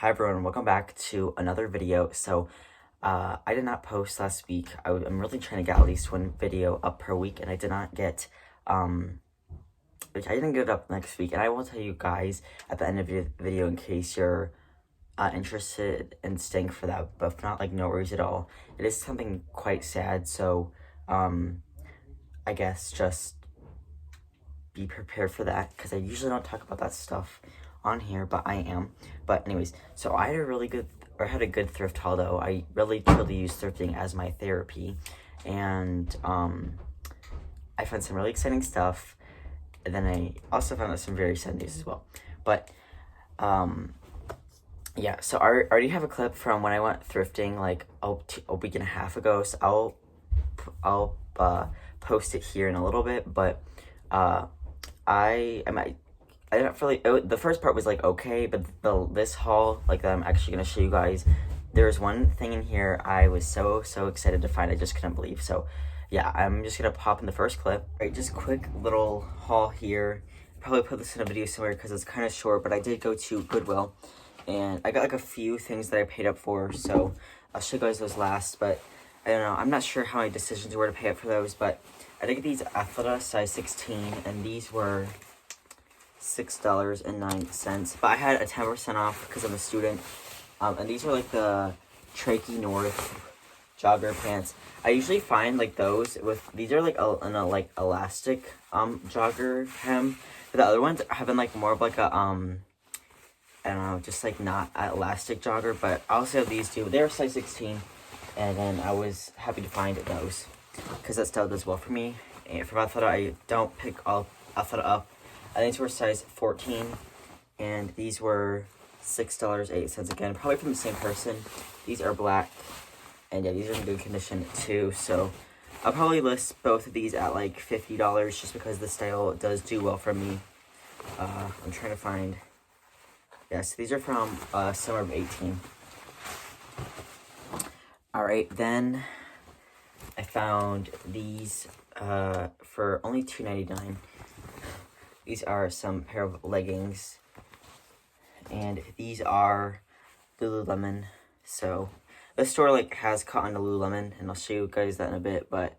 Hi everyone, welcome back to another video. So I did not post last week. I'm really trying to get at least one video up per week, and I did not get I didn't get it up next week, and I will tell you guys at the end of the video in case you're interested in staying for that. But if not, like, no worries at all. It is something quite sad, so I guess just be prepared for that, because I usually don't talk about that stuff on here, but I am. But anyways, so I had a good thrift haul though. I really truly use thrifting as my therapy, and I found some really exciting stuff, and then I also found out some very sad news as well. But yeah, so I already have a clip from when I went thrifting like a week and a half ago, so I'll post it here in a little bit. But I didn't really, the first part was like okay, but this haul, like, that I'm actually going to show you guys, there's one thing in here I was so excited to find. I just couldn't believe. So yeah, I'm just going to pop in the first clip. All right, just quick little haul here. Probably put this in a video somewhere because it's kind of short, but I did go to Goodwill and I got like a few things that I paid up for, so I'll show you guys those last. But I don't know, I'm not sure how my decisions were to pay up for those, but I did get these Athleta size 16, and these were $6.09, but I had a 10% off because I'm a student. And these are like the Trachey North jogger pants. I usually find like those with, these are like in a like elastic jogger hem, but the other ones have been like more of like a I don't know, just like not elastic jogger. But I also have these two. They're size 16, and then I was happy to find those because that style does well for me. And from Athleta, I don't pick all Athleta up. These were size 14, and these were $6.08 again, probably from the same person. These are black, and yeah, these are in good condition too. So I'll probably list both of these at like $50 just because the style does do well for me. I'm trying to find. Yeah, so these are from summer of 18. All right, then I found these for only $2.99. These are some pair of leggings, and these are Lululemon. So this store like has caught on to Lululemon, and I'll show you guys that in a bit, but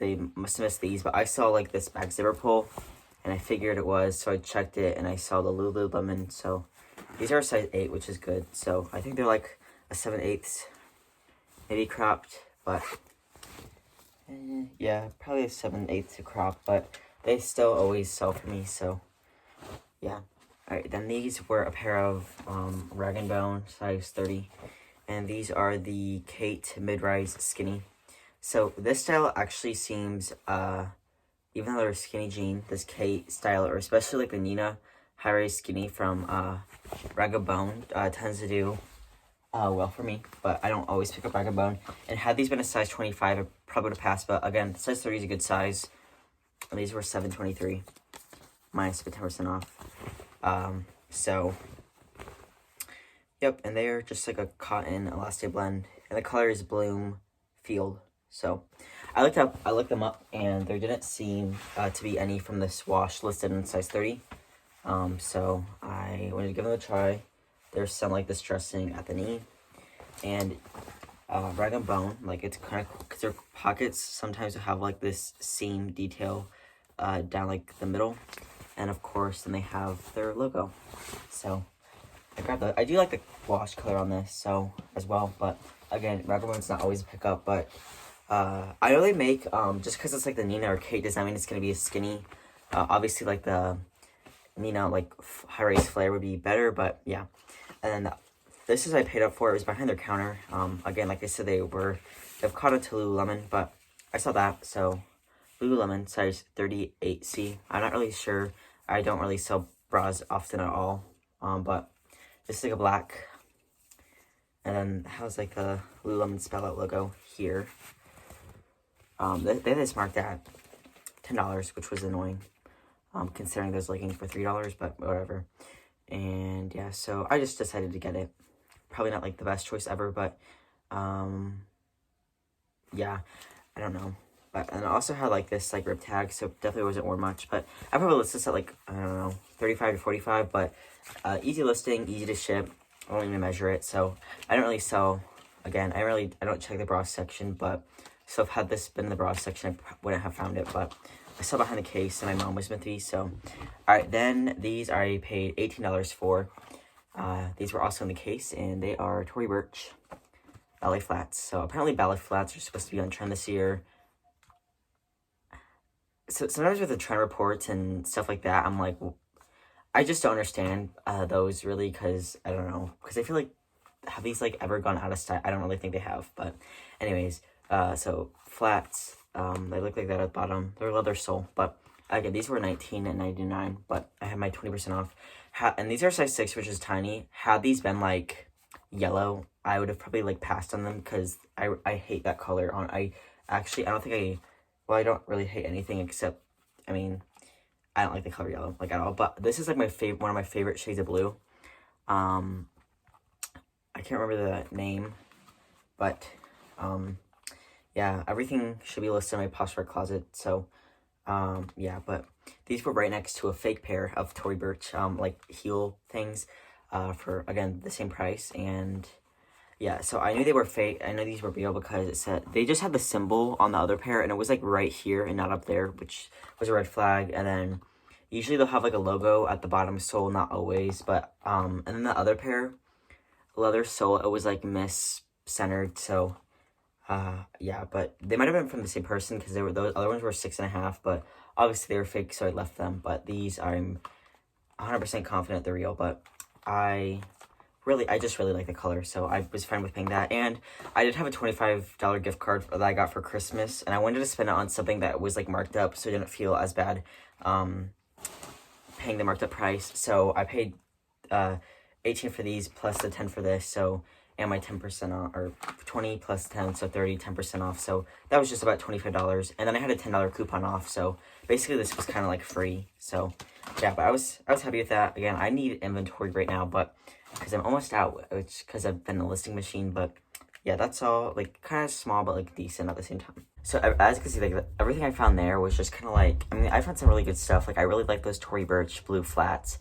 they must have missed these. But I saw like this back zipper pull, and I figured it was, so I checked it, and I saw the Lululemon. So these are a size 8, which is good. So I think they're like a 7/8, maybe cropped, but yeah, probably a 7/8 to crop, but they still always sell for me, so yeah. Alright, then these were a pair of Rag & Bone, size 30. And these are the Kate mid-rise skinny. So this style actually seems, even though they're skinny jean, this Kate style, or especially like the Nina high-rise skinny from Rag & Bone, tends to do well for me. But I don't always pick up Rag & Bone. And had these been a size 25, I probably would have passed. But again, size 30 is a good size. And these were $7.23 minus the 10% off. So yep, and they are just like a cotton elastic blend, and the color is Bloom Field. So I looked them up, and there didn't seem to be any from this wash listed in size 30. So I wanted to give them a try. There's some like this dressing at the knee, and Rag & Bone, like, it's kind of, because their pockets sometimes have like this seam detail down like the middle, and of course then they have their logo. So I grabbed that. I do like the wash color on this so as well, but again, Rag & Bone's not always a pickup. But I know they make just because it's like the Nina or Kate does not mean it's gonna be a skinny. Obviously like the Nina like high-rise flare would be better, but yeah. And then this is what I paid up for. It was behind their counter. Again, like I said, they've caught it to Lululemon, but I saw that. So Lululemon, size 38C. I'm not really sure. I don't really sell bras often at all. But this is like a black. And then it has like the Lululemon spell out logo here. They had this marked at $10, which was annoying. Considering those leggings for $3, but whatever. And yeah, so I just decided to get it. Probably not like the best choice ever, but yeah, I don't know. But, and I also had like this like rip tag, so definitely wasn't worth much. But I probably list this at like, I don't know, 35 to 45. But easy listing, easy to ship. I don't even measure it. So I don't really sell, again, I don't check the bra section, but so if had this been in the bra section, I wouldn't have found it, but I saw behind the case and my mom was with these. So all right, then these I paid $18 for. These were also in the case, and they are Tory Burch ballet flats. So apparently ballet flats are supposed to be on trend this year. So sometimes with the trend reports and stuff like that, I'm like, well, I just don't understand those really, because I don't know, because I feel like, have these like ever gone out of style? I don't really think they have, but anyways, so flats, they look like that at the bottom. They're leather sole, but again, these were $19.99, but I had my 20% off. And these are size 6, which is tiny. Had these been like yellow, I would have probably like passed on them, because I hate that color. I don't really hate anything except, I mean, I don't like the color yellow like at all. But this is like one of my favorite shades of blue. I can't remember the name, but yeah, everything should be listed in my Poshmark Closet. So yeah, but these were right next to a fake pair of Tory Burch like heel things for, again, the same price. And yeah, so I knew they were fake. I know these were real because it said, they just had the symbol on the other pair, and it was like right here and not up there, which was a red flag. And then usually they'll have like a logo at the bottom sole, not always, but and then the other pair, leather sole, it was like mis-centered. So yeah, but they might have been from the same person, because those other ones were 6.5, but obviously they were fake, so I left them. But these, I'm 100% confident they're real. But I just really like the color, so I was fine with paying that. And I did have a $25 gift card that I got for Christmas, and I wanted to spend it on something that was like marked up, so I didn't feel as bad paying the marked up price. So I paid 18 for these plus the 10 for this, so, and my 10% off, or 20 plus 10, so 30, 10% off. So that was just about $25. And then I had a $10 coupon off, so basically this was kind of like free. So yeah, but I was happy with that. Again, I need inventory right now, but because I'm almost out, which because I've been a listing machine. But yeah, that's all, like, kind of small but like decent at the same time. So as you can see, like, everything I found there was just kind of like, I mean, I found some really good stuff. Like, I really like those Tory Burch blue flats.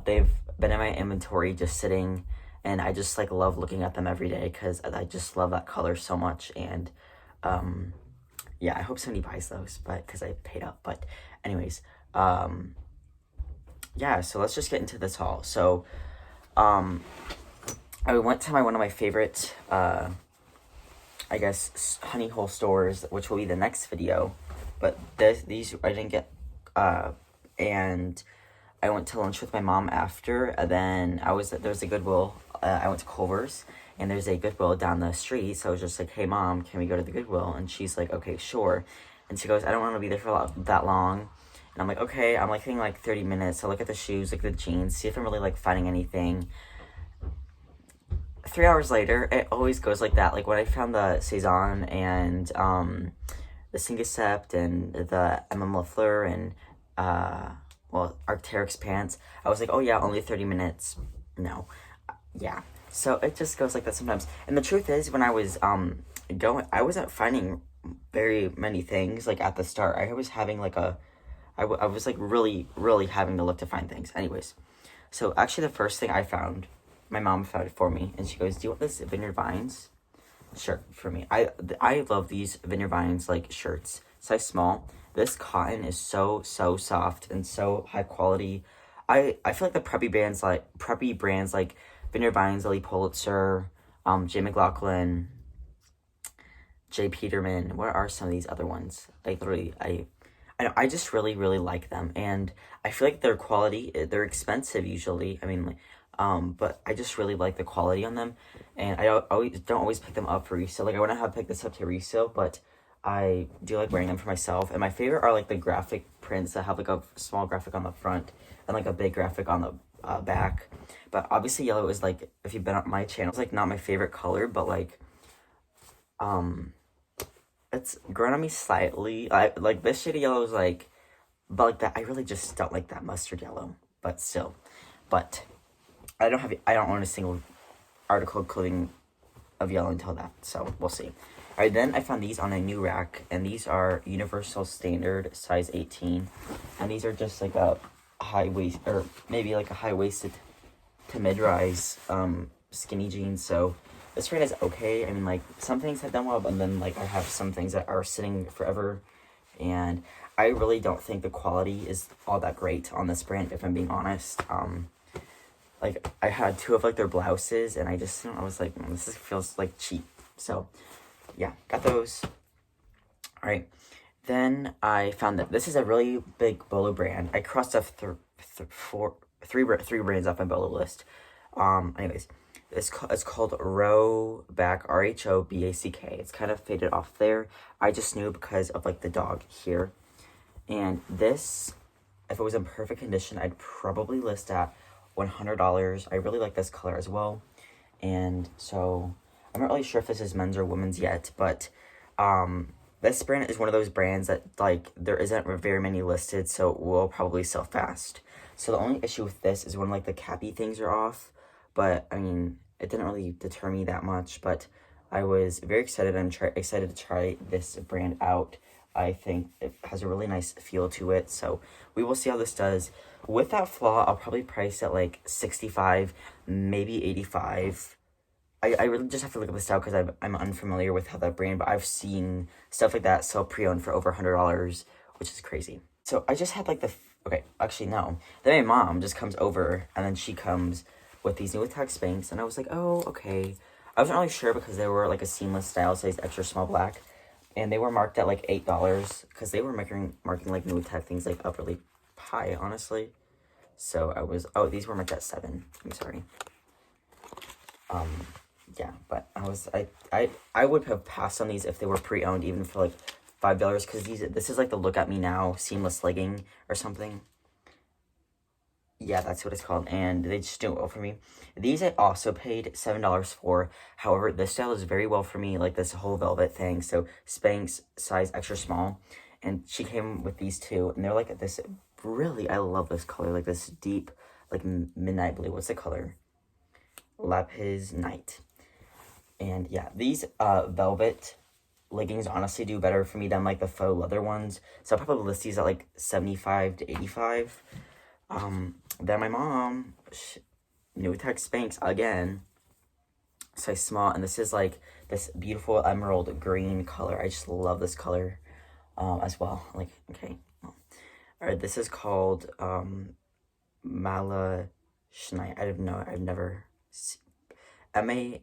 They've been in my inventory just sitting, and I just like love looking at them every day, because I just love that color so much. And yeah, I hope somebody buys those, but because I paid up. But anyways, yeah, so let's just get into this haul. So I went to one of my favorite, I guess, honey hole stores, which will be the next video. But these I didn't get, and I went to lunch with my mom after, and then there's a Goodwill. I went to Culver's, and there's a Goodwill down the street. So I was just like, hey mom, can we go to the Goodwill? And she's like, okay, sure. And she goes, I don't want to be there for that long. And I'm like, okay. I'm like thinking like 30 minutes. I look at the shoes, like the jeans, see if I'm really like finding anything. 3 hours later, it always goes like that. Like when I found the Cezanne and the Singicept and the MM Lafleur and well, Arc'teryx pants, I was like, oh yeah, only 30 minutes. No. Yeah. So it just goes like that sometimes. And the truth is, when I was going, I wasn't finding very many things like at the start. I was having like I was like really having to look to find things. Anyways, so actually the first thing I found, my mom found it for me, and she goes, do you want this Vineyard Vines shirt for me? I love these Vineyard Vines like shirts, size small. This cotton is so soft and so high quality. I feel like the preppy brands like Vineyard Vines, Lily Pulitzer, J. McLaughlin, J. Peterman. What are some of these other ones? Like literally, I just really like them, and I feel like their quality. They're expensive usually. I mean, but I just really like the quality on them, and I don't always pick them up for resale. Like I wouldn't have picked this up to resale, but I do like wearing them for myself. And my favorite are like the graphic prints that have like a small graphic on the front and like a big graphic on the back. But obviously yellow is like, if you've been on my channel, it's like not my favorite color, but like it's grown on me slightly. Like this shade of yellow is like, but like that, I really just don't like that mustard yellow. But still, but I don't own a single article of clothing of yellow until that, so we'll see. Alright, then I found these on a new rack, and these are Universal Standard size 18, and these are just like a high waist, or maybe like a high-waisted to mid-rise skinny jeans, so this brand is okay. I mean, like, some things have done well, but then, like, I have some things that are sitting forever, and I really don't think the quality is all that great on this brand, if I'm being honest. Like, I had 2 of, like, their blouses, and I was like, this feels, like, cheap. So, yeah, got those. Alright, then I found that this is a really big Bolo brand. I crossed off three brands off my Bolo list. Anyways, it's called Rhoback, Rhoback. It's kind of faded off there. I just knew because of, like, the dog here. And this, if it was in perfect condition, I'd probably list at $100. I really like this color as well. And so, I'm not really sure if this is men's or women's yet, but, this brand is one of those brands that, like, there isn't very many listed, so it will probably sell fast. So the only issue with this is when, like, the cappy things are off, but, I mean, it didn't really deter me that much, but I was very excited. I'm excited to try this brand out. I think it has a really nice feel to it, so we will see how this does. With that flaw, I'll probably price it, like, $65, maybe $85. I really just have to look at the style because I'm unfamiliar with how that brand, but I've seen stuff like that sell pre-owned for over $100, which is crazy. So I just had, like, okay, actually, no. Then my mom just comes over, and then she comes with these new attack Spanx, and I was like, oh, okay. I wasn't really sure because they were, like, a seamless style size extra small black, and they were marked at, like, $8 because they were marking, like, new attack things, like, up really high, honestly. So these were marked at $7. I'm sorry. Yeah, but I would have passed on these if they were pre-owned, even for, like, $5, because this is, like, the Look At Me Now seamless legging or something. Yeah, that's what it's called, and they just do it well for me. These I also paid $7 for. However, this style is very well for me, like this whole velvet thing. So Spanx size extra small, and she came with these 2, and they're like this really, I love this color, like this deep, like midnight blue. What's the color? Lapis Night. And yeah, these velvet leggings honestly do better for me than, like, the faux leather ones. So I'll probably list these at, like, $75 to $85. Then my mom, new attack Spanx again, size small, and this is, like, this beautiful emerald green color. I just love this color, as well. Like, okay, well. Alright, this is called, Malachite. I've never, Malachite.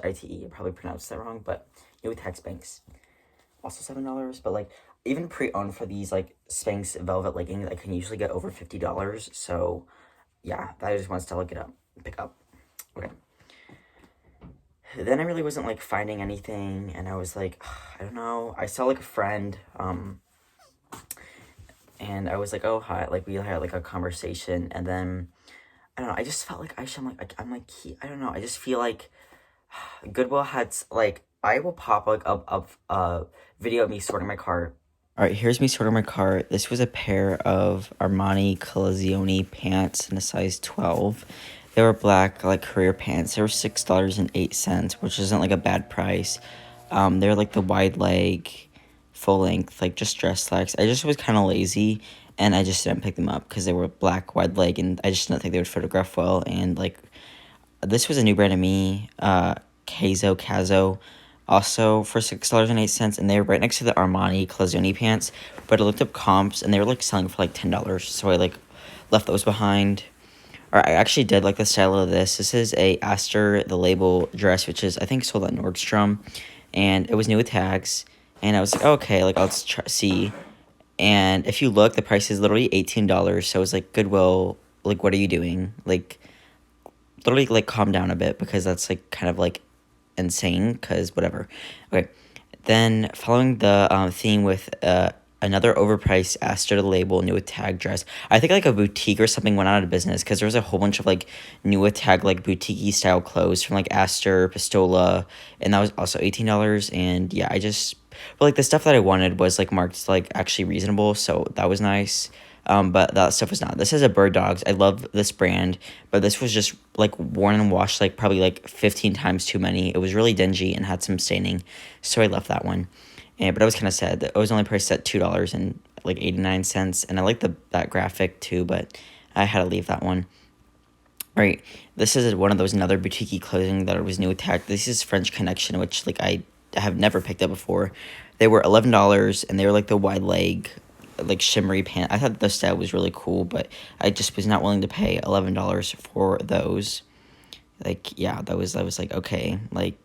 I probably pronounced that wrong, but new attack Spanx. Also $7, but, like, even pre-owned for these, like, Spanx velvet leggings, I can usually get over $50, so, yeah, that I just wanted to pick up. Okay. Then I really wasn't, like, finding anything, and I was like, I don't know, I saw, like, a friend, and I was like, oh, hi, like, we had, like, a conversation, and then, I don't know, I just felt like I don't know, I just feel like Goodwill had, like, I will pop, like, a video of me sorting my cart. Alright, here's me sorting my cart. This was a pair of Armani Colazione pants in a size 12. They were black, like, career pants. They were $6.08, which isn't, like, a bad price. They're, like, the wide leg, full length, like, just dress slacks. I just was kind of lazy, and I just didn't pick them up because they were black, wide leg, and I just didn't think they would photograph well. And, like, this was a new brand to me, Cazo, also for $6.08, and they were right next to the Armani Colazione pants, but I looked up comps, and they were, like, selling for, like, $10, so I, like, left those behind. Or I actually did like the style of this. This is a Aster the Label dress, which is, I think, sold at Nordstrom, and it was new with tags, and I was like, oh, okay, like, let's see, and if you look, the price is literally $18, so I was like, Goodwill, like, what are you doing? Like, literally, like, calm down a bit, because that's, like, kind of, like, insane, because whatever. Okay, then following the theme with another overpriced Aster the Label new with tag dress. I think, like, a boutique or something went out of business because there was a whole bunch of, like, new with tag, like, boutique style clothes from, like, Aster, Pistola, and that was also $18. And yeah, but, like, the stuff that I wanted was, like, marked, like, actually reasonable, so that was nice. But that stuff was not. This is a Bird Dogs. I love this brand, but this was just, like, worn and washed, like, probably, like, 15 times too many. It was really dingy and had some staining, so I left that one. But I was kind of sad that it was only priced at $2 and, like, 89 cents, and I like that graphic too, but I had to leave that one. Right. This is one of those another boutique clothing that was new tag. This is French Connection, which like I have never picked up before. They were $11 and they were like the wide leg, like shimmery pant. I thought the style was really cool, but I just was not willing to pay $11 for those. Like yeah, that was I was like okay, like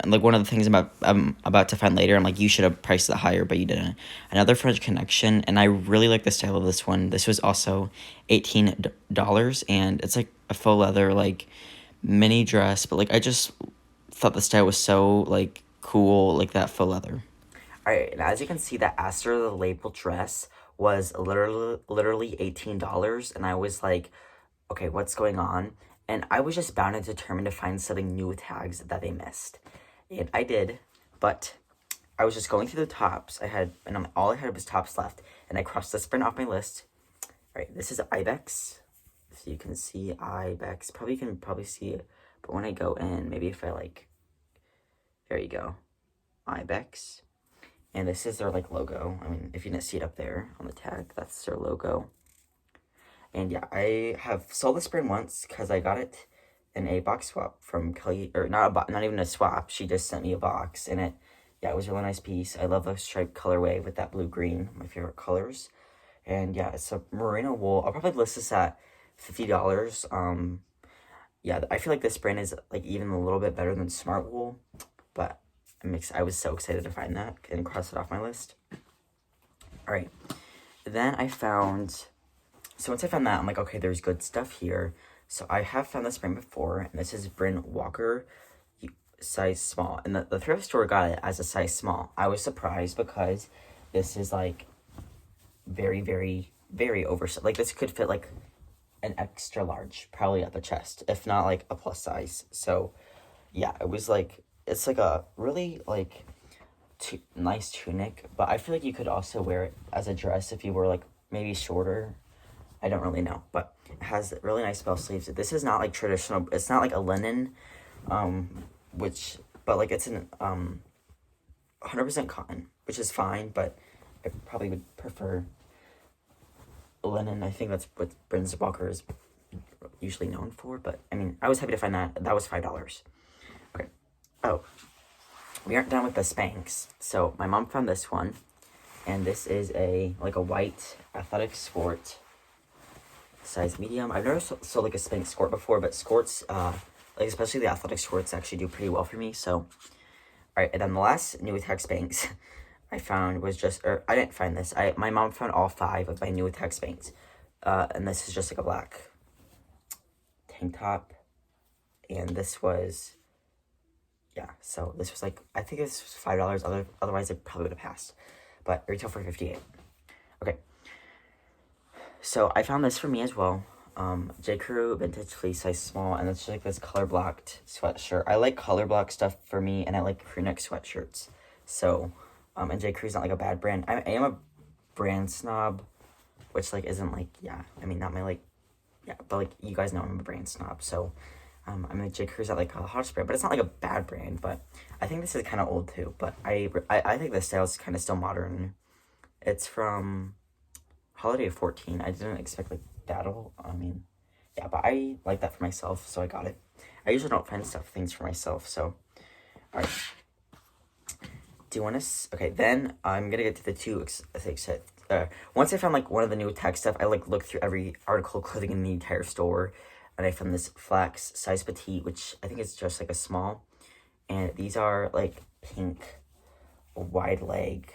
one of the things I'm about to find later, I'm like, you should have priced it higher, but you didn't. Another French Connection, and I really like the style of this one. This was also $18, and it's like a faux leather, like, mini dress, but, like, I just thought the style was so, like, cool, like, that faux leather. Alright, and as you can see, that Aster the Label dress was literally $18, and I was like, okay, what's going on? And I was just bound and determined to find something new with tags that they missed. And I did, but I was just going through the tops. All I had was tops left, and I crossed this print off my list. All right, this is Ibex. So you can see Ibex. You can probably see it, but when I go in, maybe if I like, there you go, Ibex. And this is their like logo. I mean, if you didn't see it up there on the tag, that's their logo. And yeah, I have sold this brand once because I got it in a box swap from Kelly, or not even a swap. She just sent me a box, and it was a really nice piece. I love the striped colorway with that blue-green, my favorite colors. And yeah, it's a merino wool. I'll probably list this at $50. Yeah, I feel like this brand is like even a little bit better than Smart Wool, but I was so excited to find that and cross it off my list. All right, then so once I found that, I'm like, okay, there's good stuff here. So I have found this brand before, and this is Bryn Walker, size small. And the thrift store got it as a size small. I was surprised because this is like very, very, very oversized. Like this could fit like an extra large, probably at the chest, if not like a plus size. So yeah, it was like, it's like a really like nice tunic, but I feel like you could also wear it as a dress if you were like maybe shorter. I don't really know, but it has really nice bell sleeves. This is not like traditional. It's not like a linen, but like it's an 100% cotton, which is fine. But I probably would prefer linen. I think that's what Bryn Walker is usually known for. But I mean, I was happy to find that. That was $5. Okay. Oh, we aren't done with the Spanx. So my mom found this one, and this is a white athletic sport. Size medium. I've never sold like a Spanx skirt before, but skirts, like especially the athletic skirts, actually do pretty well for me. So, all right, and then the last new attack Spanx I found was I didn't find this. My mom found all 5 of my new attack Spanx, and this is just like a black tank top, and this was, yeah. So this was like, I think this was $5. Otherwise, I probably would have passed, but retail for $58. Okay. So I found this for me as well. J. Crew vintage fleece size small, and it's like this color blocked sweatshirt. I like color block stuff for me, and I like crew neck sweatshirts. So, and J. Crew's not like a bad brand. I am a brand snob, which like isn't like, yeah. I mean, not my like, yeah, but like you guys know I'm a brand snob. So, I mean J. Crew's not like a hottest brand, but it's not like a bad brand. But I think this is kind of old too. But I think the style's kind of still modern. It's from Holiday of 14. I didn't expect like that old. I mean, yeah, but I like that for myself, so I got it. I usually don't find things for myself, so. All right. Do you want to? Okay, then I'm gonna get to the two. Once I found like one of the new tech stuff, I like looked through every article of clothing in the entire store, and I found this flax size petite, which I think is just like a small, and these are like pink, wide leg,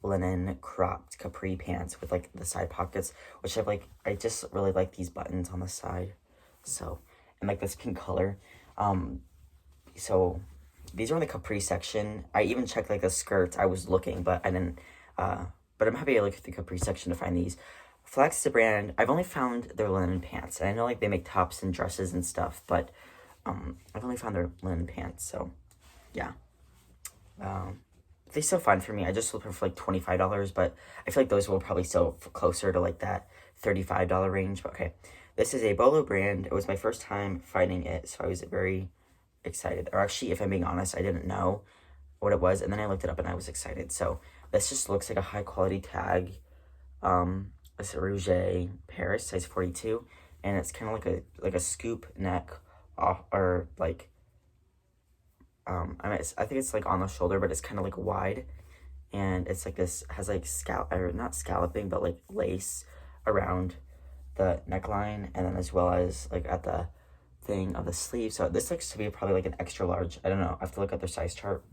linen cropped capri pants with like the side pockets, which I just really like these buttons on the side. So, and like this pink color. So these are in the capri section. I even checked like the skirts. I was looking, but I didn't, but I'm happy I looked at the capri section to find these. Flax is a brand. I've only found their linen pants, and I know like they make tops and dresses and stuff, but I've only found their linen pants, so yeah. They still fine for me. I just looked for like $25, but I feel like those will probably sell closer to like that $35 range. But okay, this is a Bolo brand. It was my first time finding it, so I was very excited. Or actually, if I'm being honest, I didn't know what it was, and then I looked it up and I was excited. So this just looks like a high quality tag. It's a Rouge Paris size 42. and it's kind of like a scoop neck off, or like I mean, I think it's like on the shoulder, but it's kind of like wide, and it's like this, has like not scalloping, but like lace around the neckline, and then as well as like at the thing of the sleeve. So this looks to be probably like an extra large. I don't know, I have to look at their size chart,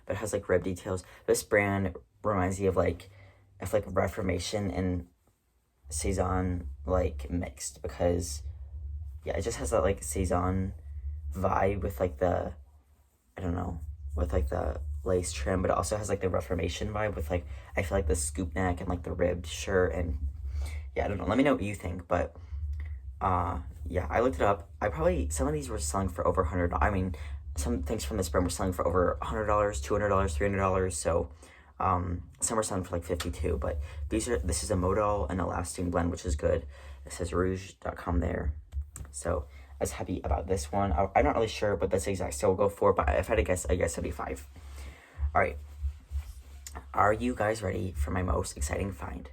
but it has like rib details. This brand reminds me of like Reformation and Saison like mixed, because yeah, it just has that like Saison vibe with like the, I don't know, with like the lace trim, but it also has like the Reformation vibe with like, I feel like the scoop neck and like the ribbed shirt. And yeah, I don't know, let me know what you think. But yeah, I looked it up. Some of these were selling for over $100. I mean, some things from this brand were selling for over $100, $200, $300. So some were selling for like $52. But this is a modal and a lasting blend, which is good. It says rouge.com there. So I was happy about this one. I'm not really sure what this exact sale will go for, but if I had to guess, I guess it'd be $5. All right. Are you guys ready for my most exciting find?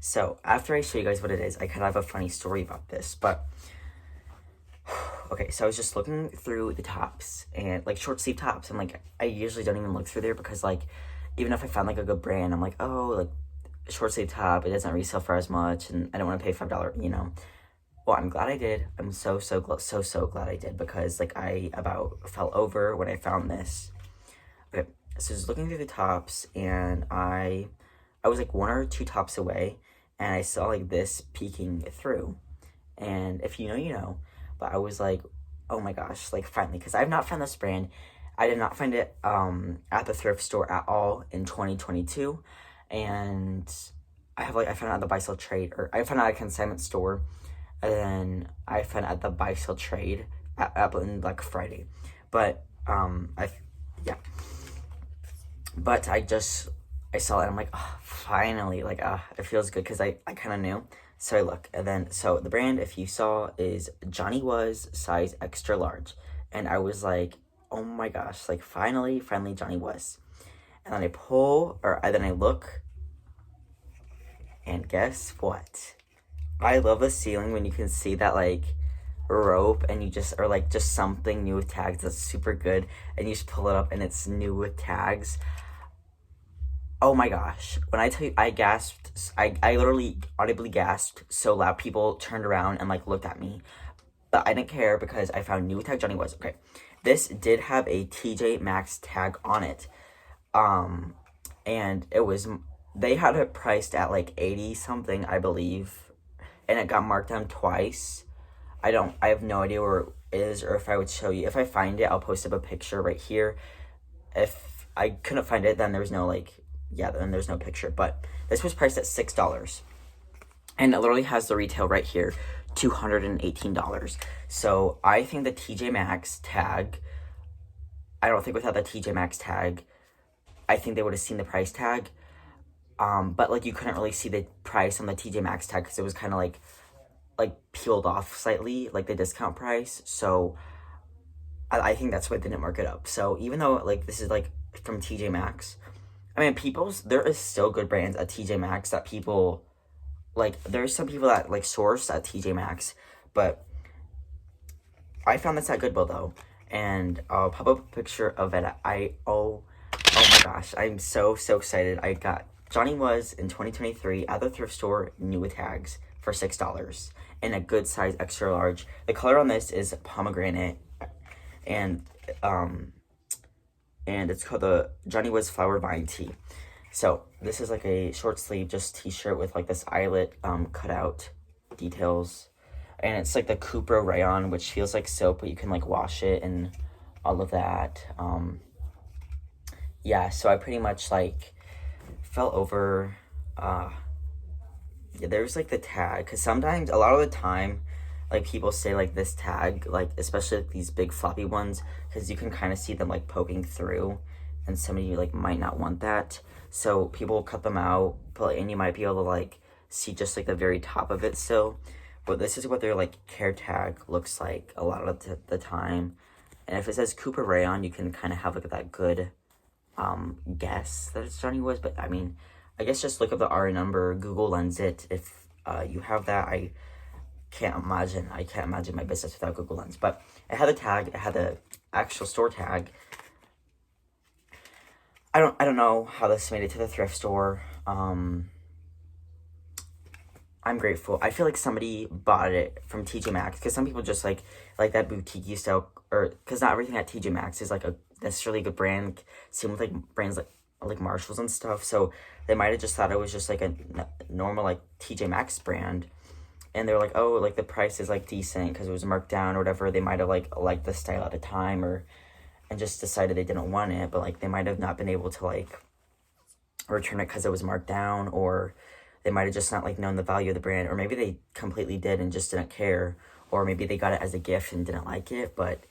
So after I show you guys what it is, I kind of have a funny story about this, but okay, so I was just looking through the tops, and like short sleeve tops, and like I usually don't even look through there, because like even if I found like a good brand, I'm like, oh, like short sleeve top, it doesn't resell for as much, and I don't want to pay $5, you know. Well, I'm glad I did. I'm so glad I did, because like I about fell over when I found this. Okay, so I was looking through the tops, and I was like 1 or 2 tops away, and I saw like this peeking through. And if you know, you know. But I was like, oh my gosh, like finally, because I've not found this brand. I did not find it at the thrift store at all in 2022. And I found it at the buy sell trade, or I found it at a consignment store. And then I found it at the buy sell trade at Black Friday. But But I saw it, and I'm like, oh, finally, like, it feels good, because I kind of knew. So I look, and then, so the brand, if you saw, is Johnny Was size extra large. And I was like, oh my gosh, like, finally Johnny Was. And then I look, and guess what? I love the ceiling when you can see that, like, rope, and you just, or like, just something new with tags that's super good, and you just pull it up, and it's new with tags. Oh my gosh, when I tell you, I gasped, I literally audibly gasped so loud, people turned around and like looked at me, but I didn't care, because I found new tag Johnny Was. Okay, this did have a TJ Maxx tag on it, and they had it priced at like 80 something, I believe, and it got marked down twice. I have no idea where it is, or if I would show you. If I find it, I'll post up a picture right here. If I couldn't find it, then there's no then there's no picture. But this was priced at $6. And it literally has the retail right here, $218. So I think the TJ Maxx tag, I don't think without the TJ Maxx tag, I think they would have seen the price tag. But like you couldn't really see the price on the TJ Maxx tag, because it was kind of like peeled off slightly, like the discount price. So I think that's why they didn't mark it up. So even though like this is like from TJ Maxx, I mean, there is still good brands at TJ Maxx that people, like, there's some people that, like, source at TJ Maxx, but I found this at Goodwill, though, and I'll pop up a picture of it. Oh my gosh, I'm so excited. I got Johnny Was in 2023 at the thrift store, new with tags, for $6, in a good size extra large. The color on this is pomegranate, and it's called the Johnny Was Flower Vine Tee. So this is like a short sleeve, just t-shirt with like this eyelet cutout details, and it's like the Cupro rayon, which feels like soap, but you can like wash it and all of that. Yeah, so I pretty much like fell over. Yeah, there's like the tag, because sometimes, a lot of the time, like people say like this tag, like especially like these big floppy ones, because you can kind of see them like poking through, and some of you like might not want that, so people will cut them out, and you might be able to like see just like the very top of it still. But this is what their like care tag looks like a lot of the time, and if it says Cooper Rayon, you can kind of have like that good guess that it's Johnny Was. But I mean, I guess just look up the R number, Google Lens it if you have that. I can't imagine my business without Google Lens. But it had the tag, it had the actual store tag. I don't know how this made it to the thrift store. I'm grateful. I feel like somebody bought it from TJ Maxx, because some people just like that boutique style, or because not everything at TJ Maxx is like a necessarily good brand. Same with like brands like Marshalls and stuff. So they might have just thought it was just like a normal like TJ Maxx brand, and they're like, oh, like the price is like decent because it was marked down or whatever. They might have liked the style at a time, and just decided they didn't want it, but like they might have not been able to like return it because it was marked down, or they might have just not like known the value of the brand, or maybe they completely did and just didn't care, or maybe they got it as a gift and didn't like it. But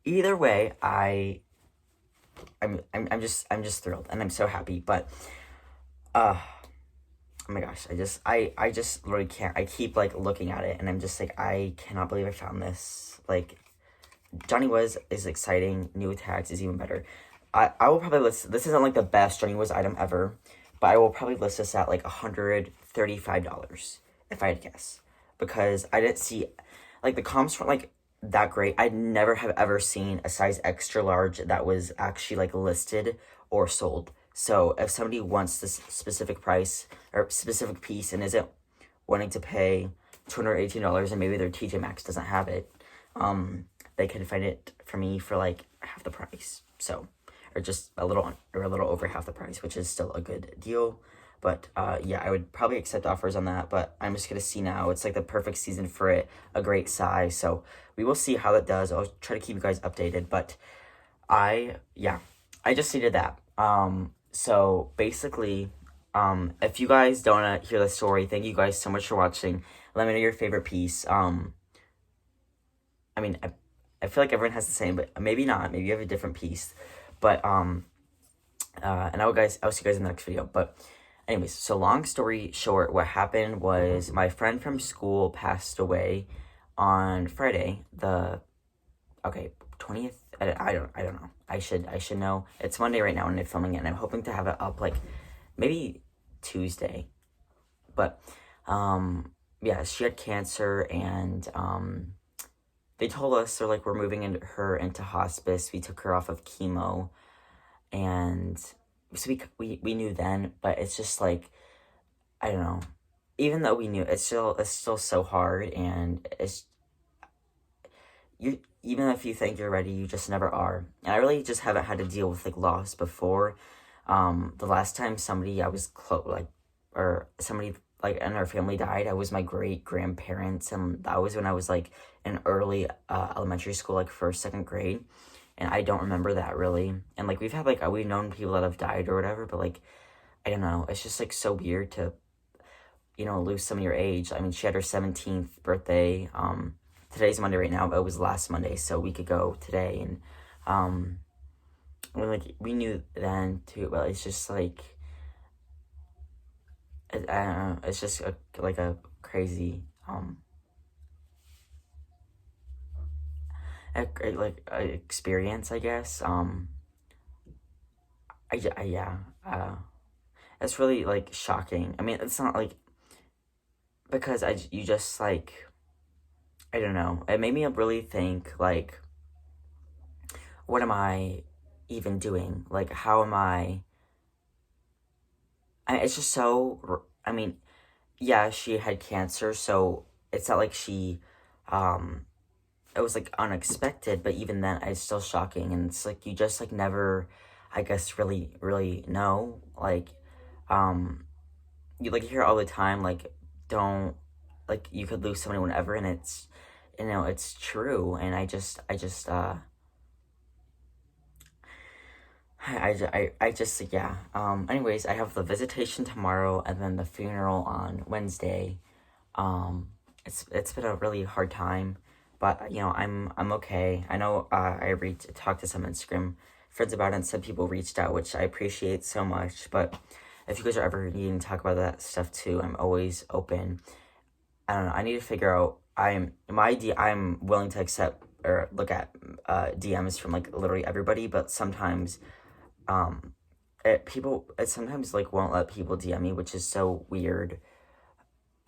either way, I'm just thrilled, and I'm so happy. But oh my gosh, I just really can't. I keep like looking at it, and I'm just like, I cannot believe I found this. Like, Johnny Was is exciting. New tags is even better. I will probably list, this isn't like the best Johnny Was item ever, but I will probably list this at like $135 if I had to guess, because I didn't see like the comps weren't like that great. I never have ever seen a size extra large that was actually like listed or sold. So if somebody wants this specific price or specific piece and isn't wanting to pay $218, and maybe their TJ Maxx doesn't have it, they can find it for me for like half the price. So, or just a little over half the price, which is still a good deal. But yeah, I would probably accept offers on that, but I'm just gonna see now. It's like the perfect season for it, a great size. So we will see how that does. I'll try to keep you guys updated, but I just needed that. So basically, if you guys don't want to hear the story, thank you guys so much for watching. Let me know your favorite piece. I mean, I feel like everyone has the same, but maybe not. Maybe you have a different piece. But, and I'll see you guys in the next video. But anyways, so long story short, what happened was my friend from school passed away on Friday, 20th. I don't know. I should know. It's Monday right now when I'm filming it, and I'm hoping to have it up like maybe Tuesday. But yeah, she had cancer, and they told us, they're like, we're moving her into hospice. We took her off of chemo, and so we knew then, but it's just like, I don't know. Even though we knew, it's still so hard, and even if you think you're ready, you just never are. And I really just haven't had to deal with like loss before. The last time somebody I was somebody like in our family died, I was my great grandparents, and that was when I was like in early elementary school, like first, second grade, and I don't remember that really. And like we've known people that have died or whatever, but like I don't know, it's just like so weird to lose some of your age. I mean, she had her 17th birthday. Today's Monday right now, but it was last Monday, so a week ago today, and we knew then too, but it's just like, I don't know, it's just a crazy experience, I guess. It's really like shocking. I mean, it's not like, because you just like, I don't know, it made me really think like, what am I even doing? Like, how am it's just so, I mean, yeah, she had cancer, so it's not like she, it was like unexpected, but even then, it's still shocking, and it's like, you just like never, I guess, really know, like, you like hear all the time, like, don't, like, you could lose somebody whenever, and it's, it's true, and I just, yeah. Anyways, I have the visitation tomorrow, and then the funeral on Wednesday. It's been a really hard time, but I'm okay. I know I talked to some Instagram friends about it, and some people reached out, which I appreciate so much. But if you guys are ever needing to talk about that stuff too, I'm always open. I don't know. I need to figure out. I'm willing to accept or look at DMs from like literally everybody, but sometimes it sometimes like won't let people DM me, which is so weird.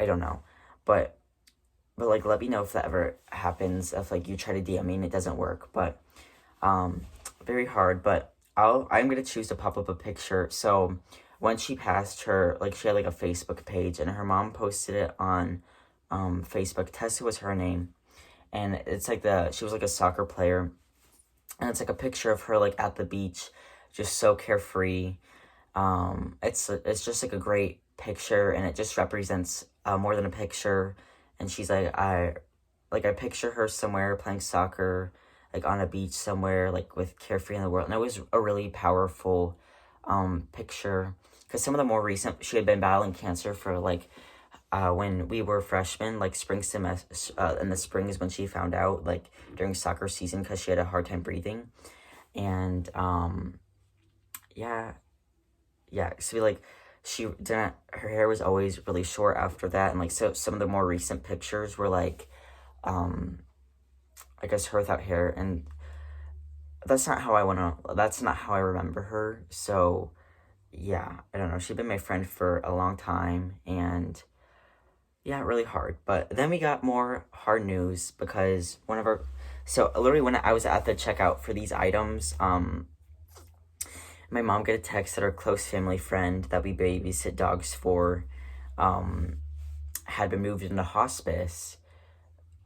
I don't know, but but like, let me know if that ever happens, if like you try to DM me and it doesn't work. But very hard. But I'm gonna choose to pop up a picture. So when she passed, she had like a Facebook page, and her mom posted it on Facebook. Tessa was her name, and it's like she was like a soccer player, and it's like a picture of her like at the beach, just so carefree. It's just like a great picture, and it just represents more than a picture. And she's like, I picture her somewhere playing soccer, like on a beach somewhere, like with carefree in the world. And it was a really powerful picture, because some of the more recent, she had been battling cancer for like when we were freshmen, like spring semester, in the spring is when she found out, like during soccer season, because she had a hard time breathing. And so like she didn't, her hair was always really short after that. And like, so some of the more recent pictures were like I guess her without hair, and that's not how I remember her. So yeah, I don't know, she'd been my friend for a long time, and yeah, really hard. But then we got more hard news, because so literally when I was at the checkout for these items, my mom got a text that her close family friend that we babysit dogs for had been moved into hospice.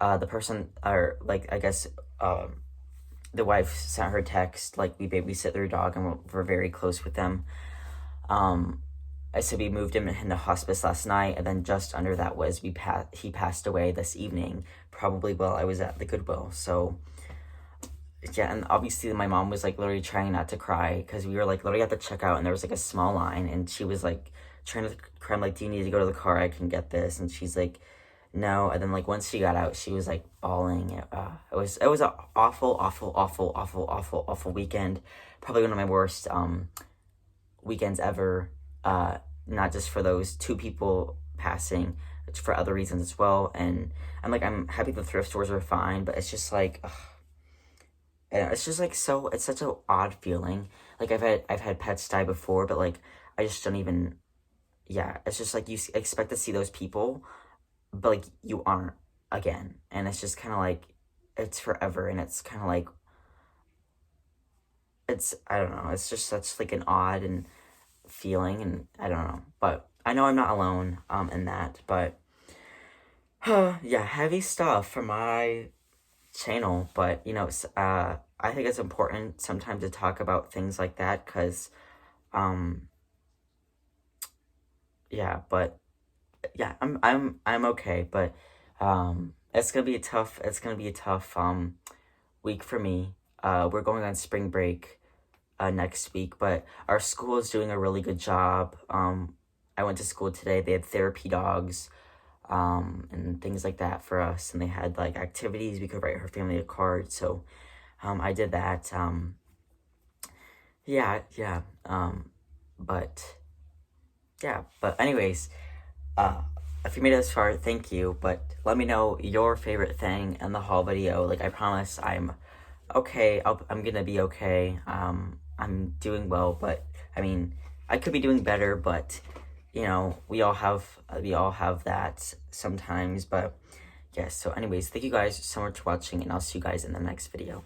The person, or like, I guess the wife sent her text, like, we babysit their dog and we're very close with them. I said we moved him into hospice last night, and then just under that was he passed away this evening, probably while I was at the Goodwill. So yeah, and obviously my mom was like literally trying not to cry, because we were like literally at the checkout, and there was like a small line, and she was like trying to cry. I'm like, do you need to go to the car? I can get this. And she's like, no. And then like once she got out, she was like bawling. It was an awful weekend. Probably one of my worst weekends ever. Not just for those two people passing, it's for other reasons as well. And I'm happy the thrift stores are fine, but it's just like, it's just like, so it's such an odd feeling. Like I've had pets die before, but like I just don't even. Yeah, it's just like you expect to see those people, but like you aren't again, and it's just kind of like it's forever, and it's kind of like I don't know, it's just such like an odd and feeling, and I don't know, but I know I'm not alone in that. But yeah, heavy stuff for my channel. But I think it's important sometimes to talk about things like that, because yeah, but yeah, I'm okay. But it's gonna be a tough week for me. We're going on spring break next week, but our school is doing a really good job. I went to school today. They had therapy dogs and things like that for us, and they had like activities. We could write her family a card, so I did that. But anyways, if you made it this far, thank you. But let me know your favorite thing in the haul video. Like, I promise I'm okay. I'm gonna be okay. I'm doing well, but I mean, I could be doing better, but we all have that sometimes. But yes, so anyways, thank you guys so much for watching, and I'll see you guys in the next video.